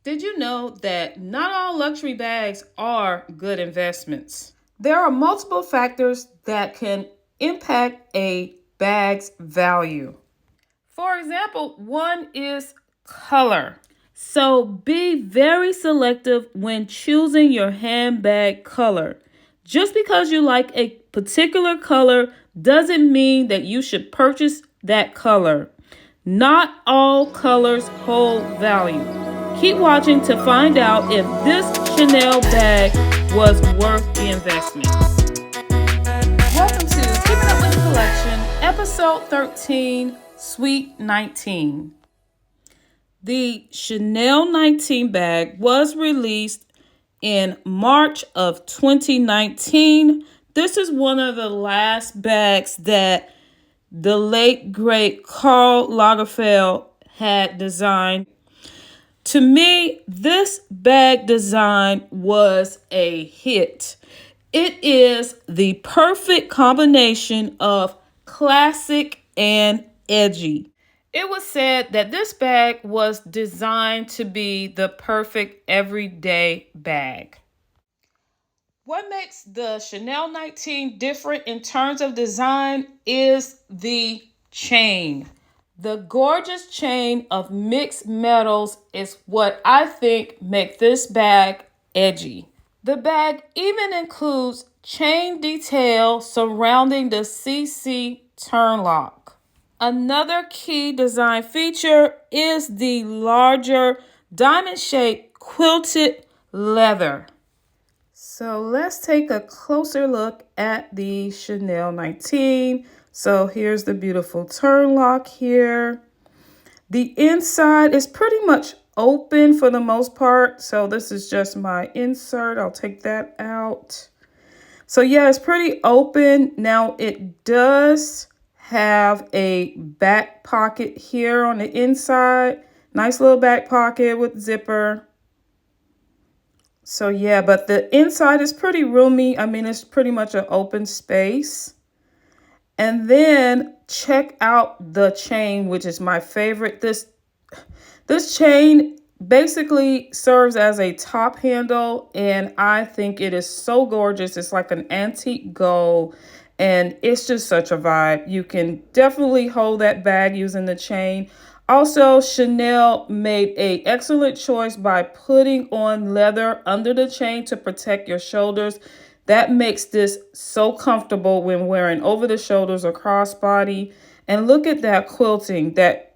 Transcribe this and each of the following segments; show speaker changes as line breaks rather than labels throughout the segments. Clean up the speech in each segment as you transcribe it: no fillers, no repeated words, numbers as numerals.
Did you know that not all luxury bags are good investments? There are multiple factors that can impact a bag's value. For example, one is color. So be very selective when choosing your handbag color. Just because you like a particular color doesn't mean that you should purchase that color. Not all colors hold value. Keep watching to find out if this Chanel bag was worth the investment. Welcome to Keeping Up with the Collection, episode 13, Suite 19. The Chanel 19 bag was released in March of 2019. This is one of the last bags that the late, great Karl Lagerfeld had designed. To me, this bag design was a hit. It is the perfect combination of classic and edgy. It was said that this bag was designed to be the perfect everyday bag. What makes the Chanel 19 different in terms of design is the chain. The gorgeous chain of mixed metals is what I think makes this bag edgy. The bag even includes chain detail surrounding the CC turn lock. Another key design feature is the larger diamond-shaped quilted leather. So let's take a closer look at the Chanel 19. So here's the beautiful turn lock here. The inside is pretty much open for the most part. So this is just my insert. I'll take that out. So yeah, it's pretty open. Now it does have a back pocket here on the inside. Nice little back pocket with zipper. So yeah, but the inside is pretty roomy. I mean, it's pretty much an open space. And then check out the chain, which is my favorite. This chain basically serves as a top handle, and I think it is so gorgeous. It's like an antique gold, and it's just such a vibe. You can definitely hold that bag using the chain. Also, Chanel made an excellent choice by putting on leather under the chain to protect your shoulders. That makes this so comfortable when wearing over the shoulders or crossbody. And look at that quilting, that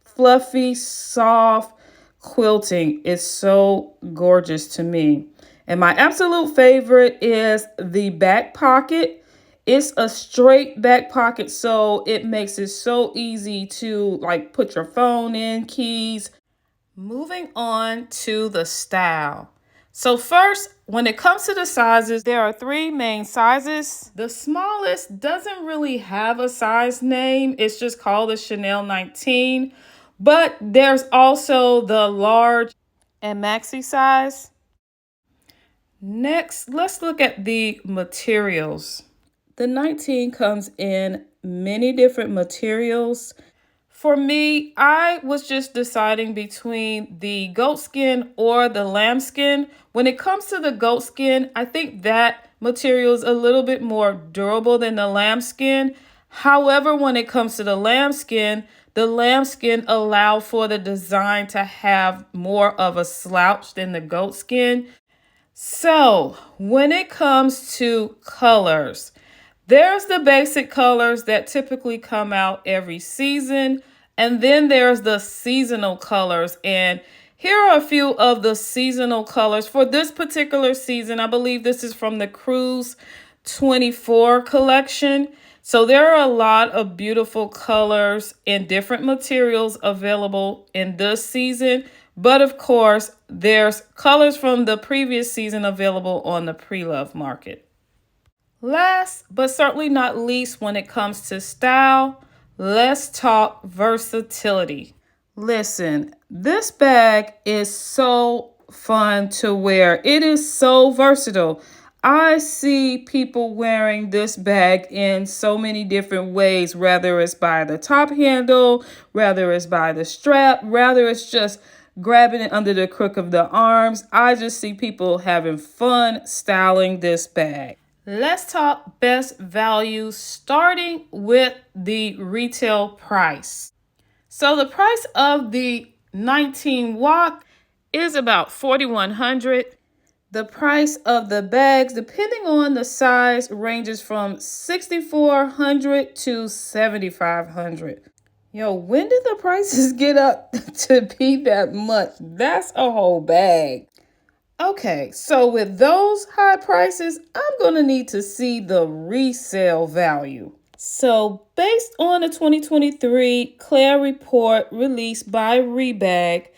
fluffy, soft quilting is so gorgeous to me. And my absolute favorite is the back pocket. It's a straight back pocket, so it makes it so easy to like put your phone in, keys. Moving on to the style. So first, when it comes to the sizes, there are three main sizes. The smallest doesn't really have a size name. It's just called the Chanel 19. But there's also the large and maxi size. Next, let's look at the materials. The 19 comes in many different materials. For me, I was just deciding between the goat skin or the lambskin. When it comes to the goat skin, I think that material is a little bit more durable than the lambskin. However, when it comes to the lambskin allow for the design to have more of a slouch than the goat skin. So when it comes to colors, there's the basic colors that typically come out every season. And then there's the seasonal colors. And here are a few of the seasonal colors for this particular season. I believe this is from the Cruise 24 collection. So there are a lot of beautiful colors and different materials available in this season. But of course, there's colors from the previous season available on the pre-love market. Last, but certainly not least, when it comes to style, let's talk versatility. Listen, this bag is so fun to wear. It is so versatile. I see people wearing this bag in so many different ways, whether it's by the top handle, whether it's by the strap, whether it's just grabbing it under the crook of the arms. I just see people having fun styling this bag. Let's talk best value, starting with the retail price. So the price of the 19 watt is about $4,100. The price of the bags, depending on the size, ranges from $6,400 to $7,500. Yo, when did the prices get up to be that much? That's a whole bag. Okay, so with those high prices, I'm going to need to see the resale value. So based on the 2023 Clair report released by Rebag,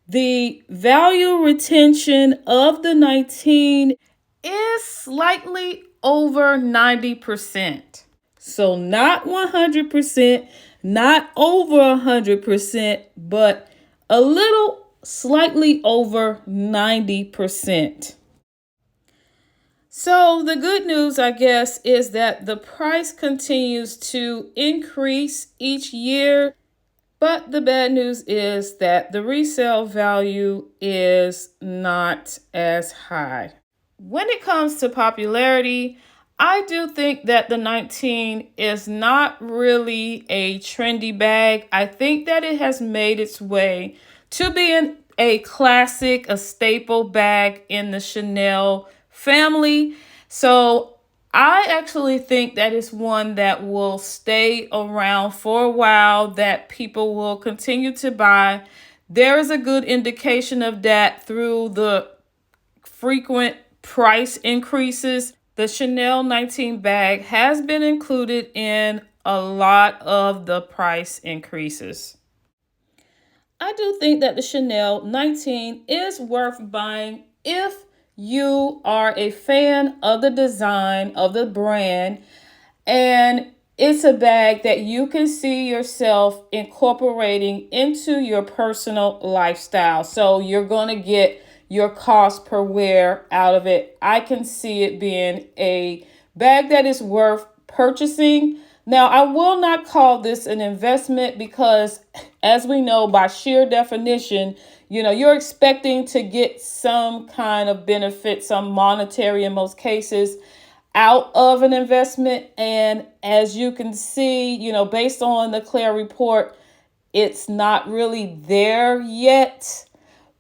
the value retention of the 19 is slightly over 90%. So not 100%, not over 100%, but a little slightly over 90%. So the good news, I guess, is that the price continues to increase each year. But the bad news is that the resale value is not as high. When it comes to popularity, I do think that the 19 is not really a trendy bag. I think that it has made its way to being a classic, a staple bag in the Chanel family. So I actually think that it's one that will stay around for a while, that people will continue to buy. There is a good indication of that through the frequent price increases. The Chanel 19 bag has been included in a lot of the price increases. I do think that the Chanel 19 is worth buying if you are a fan of the design of the brand, and it's a bag that you can see yourself incorporating into your personal lifestyle. So you're going to get your cost per wear out of it. I can see it being a bag that is worth purchasing. Now, I will not call this an investment because, as we know, by sheer definition, you're expecting to get some kind of benefit, some monetary in most cases, out of an investment. And as you can see, based on the Clair report, it's not really there yet.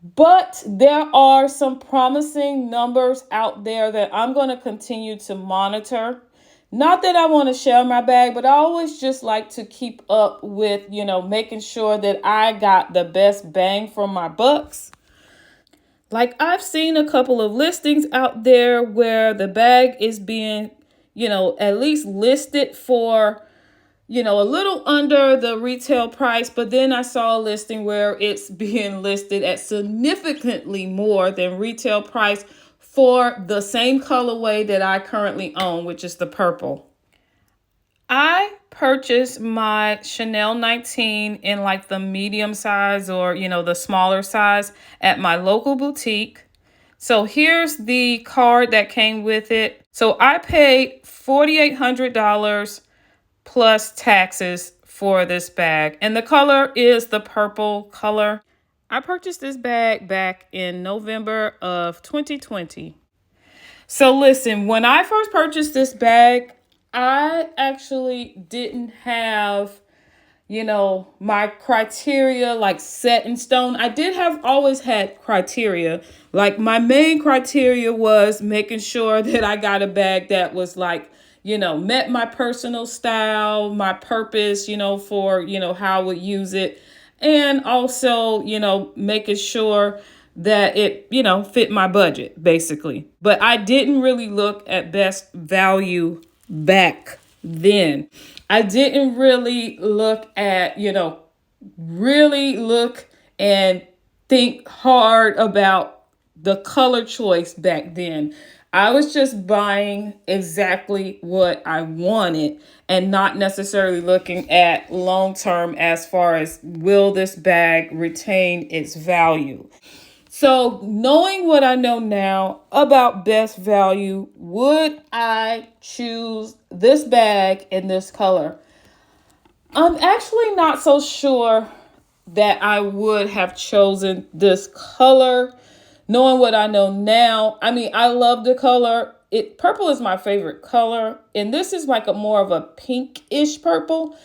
But there are some promising numbers out there that I'm going to continue to monitor. Not that I want to share my bag, but I always just like to keep up with, making sure that I got the best bang for my bucks. Like, I've seen a couple of listings out there where the bag is being, at least listed for, a little under the retail price. But then I saw a listing where it's being listed at significantly more than retail price for the same colorway that I currently own, which is the purple. I purchased my Chanel 19 in like the medium size or, the smaller size at my local boutique. So here's the card that came with it. So I paid $4,800 plus taxes for this bag. And the color is the purple color. I purchased this bag back in November of 2020. So listen, when I first purchased this bag, I actually didn't have, my criteria like set in stone. I did have always had criteria. Like, my main criteria was making sure that I got a bag that was like, met my personal style, my purpose, for, how I would use it. And also, making sure that it, fit my budget, basically. But I didn't really look at best value back then. I didn't really look at, really look and think hard about the color choice back then. I was just buying exactly what I wanted and not necessarily looking at long term as far as will this bag retain its value. So knowing what I know now about best value, would I choose this bag in this color? I'm actually not so sure that I would have chosen this color, knowing what I know now. I mean, I love the color. Purple is my favorite color, and this is like a more of a pinkish purple,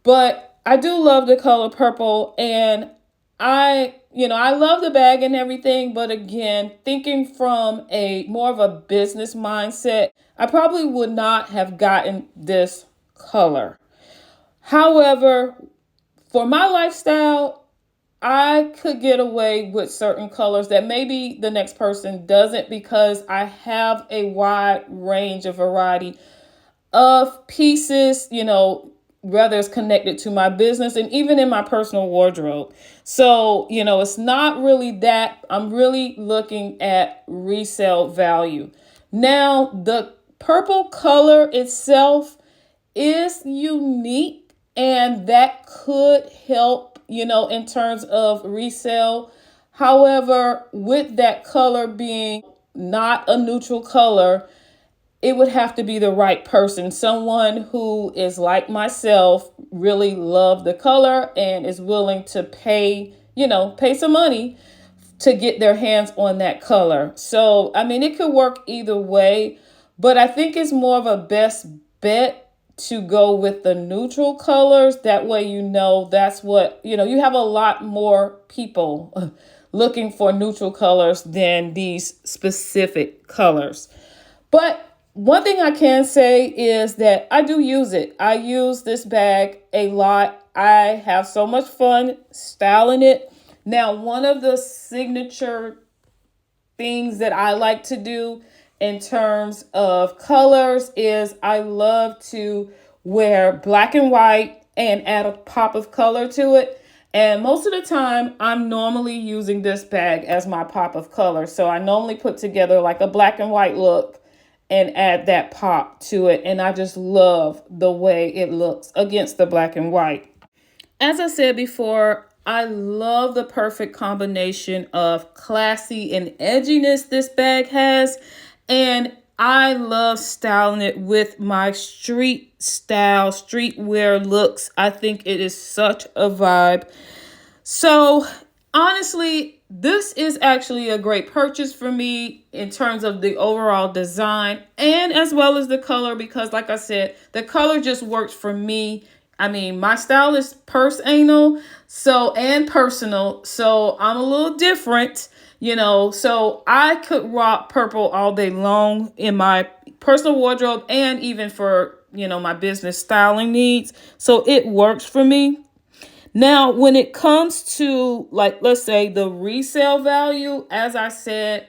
but I do love the color purple, and I love the bag and everything, but again, thinking from a more of a business mindset, I probably would not have gotten this color. However, for my lifestyle, I could get away with certain colors that maybe the next person doesn't, because I have a wide range of variety of pieces, whether it's connected to my business and even in my personal wardrobe. So, it's not really that. I'm really looking at resale value. Now, the purple color itself is unique, and that could help, in terms of resale. However, with that color being not a neutral color, it would have to be the right person, someone who is like myself, really love the color and is willing to pay some money to get their hands on that color. So, I mean, it could work either way, but I think it's more of a best bet to go with the neutral colors. That way, that's what, you have a lot more people looking for neutral colors than these specific colors. But one thing I can say is that I do use it. I use this bag a lot. I have so much fun styling it. Now, one of the signature things that I like to do in terms of colors is I love to wear black and white and add a pop of color to it. And most of the time, I'm normally using this bag as my pop of color. So I normally put together like a black and white look and add that pop to it. And I just love the way it looks against the black and white. As I said before, I love the perfect combination of classy and edginess this bag has. And I love styling it with my street style, streetwear looks. I think it is such a vibe. So honestly, this is actually a great purchase for me in terms of the overall design and as well as the color, because like I said, the color just works for me. I mean, my style is purse anal, and personal, so I'm a little different, so I could rock purple all day long in my personal wardrobe and even for, my business styling needs. So it works for me. Now, when it comes to, like, let's say the resale value, as I said,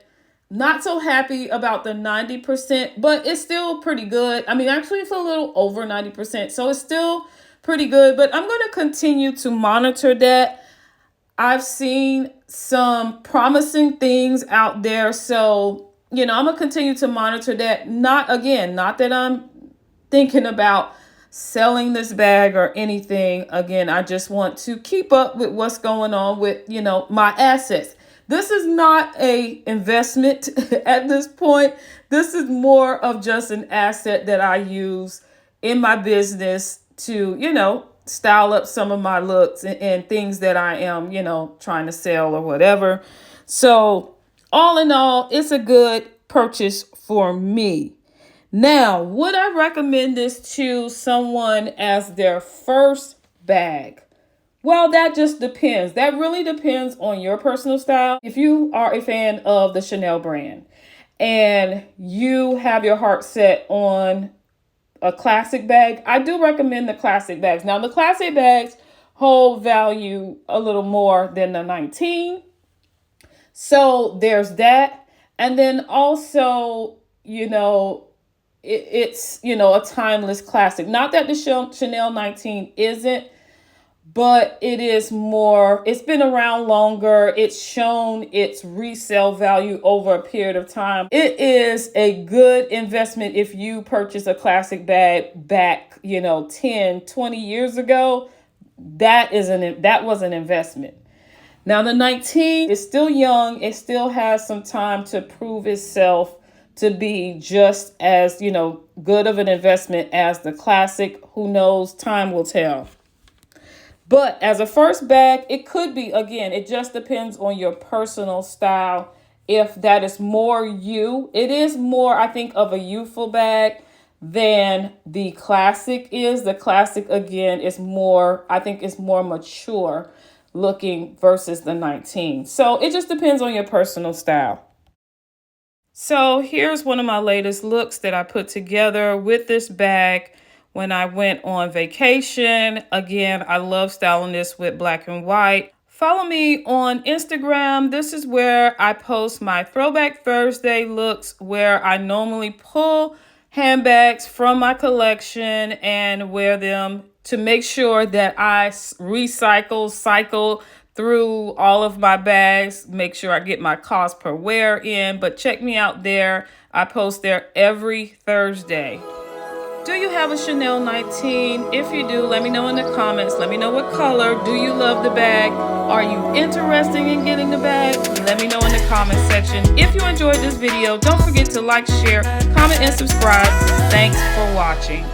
not so happy about the 90%, but it's still pretty good. I mean, actually, it's a little over 90%, so it's still pretty good, but I'm going to continue to monitor that. I've seen some promising things out there, so, I'm going to continue to monitor that. Not that I'm thinking about selling this bag or anything. Again, I just want to keep up with what's going on with, my assets. This is not a investment at this point. This is more of just an asset that I use in my business to, style up some of my looks and things that I am, trying to sell or whatever. So all in all, it's a good purchase for me. Now, would I recommend this to someone as their first bag? Well, that just depends. That really depends on your personal style. If you are a fan of the Chanel brand and you have your heart set on a classic bag, I do recommend the classic bags. Now, the classic bags hold value a little more than the 19. So there's that. And then also, it's a timeless classic. Not that the Chanel 19 isn't, but it is more, it's been around longer. It's shown its resale value over a period of time. It is a good investment if you purchase a classic bag back, 10, 20 years ago. That was an investment. Now the 19 is still young. It still has some time to prove itself to be just as, good of an investment as the classic. Who knows? Time will tell. But as a first bag, it could be, again, it just depends on your personal style. If that is more you, it is more, I think, of a youthful bag than the classic is. The classic, again, is more, I think it's more mature looking versus the 19. So it just depends on your personal style. So here's one of my latest looks that I put together with this bag when I went on vacation. Again, I love styling this with black and white. Follow me on Instagram. This is where I post my Throwback Thursday looks, where I normally pull handbags from my collection and wear them to make sure that I cycle through all of my bags, make sure I get my cost per wear in. But check me out there. I post there every Thursday. Do you have a Chanel 19? If you do, let me know in the comments. Let me know what color. Do you love the bag? Are you interested in getting the bag? Let me know in the comment section. If you enjoyed this video, don't forget to like, share, comment, and subscribe. Thanks for watching.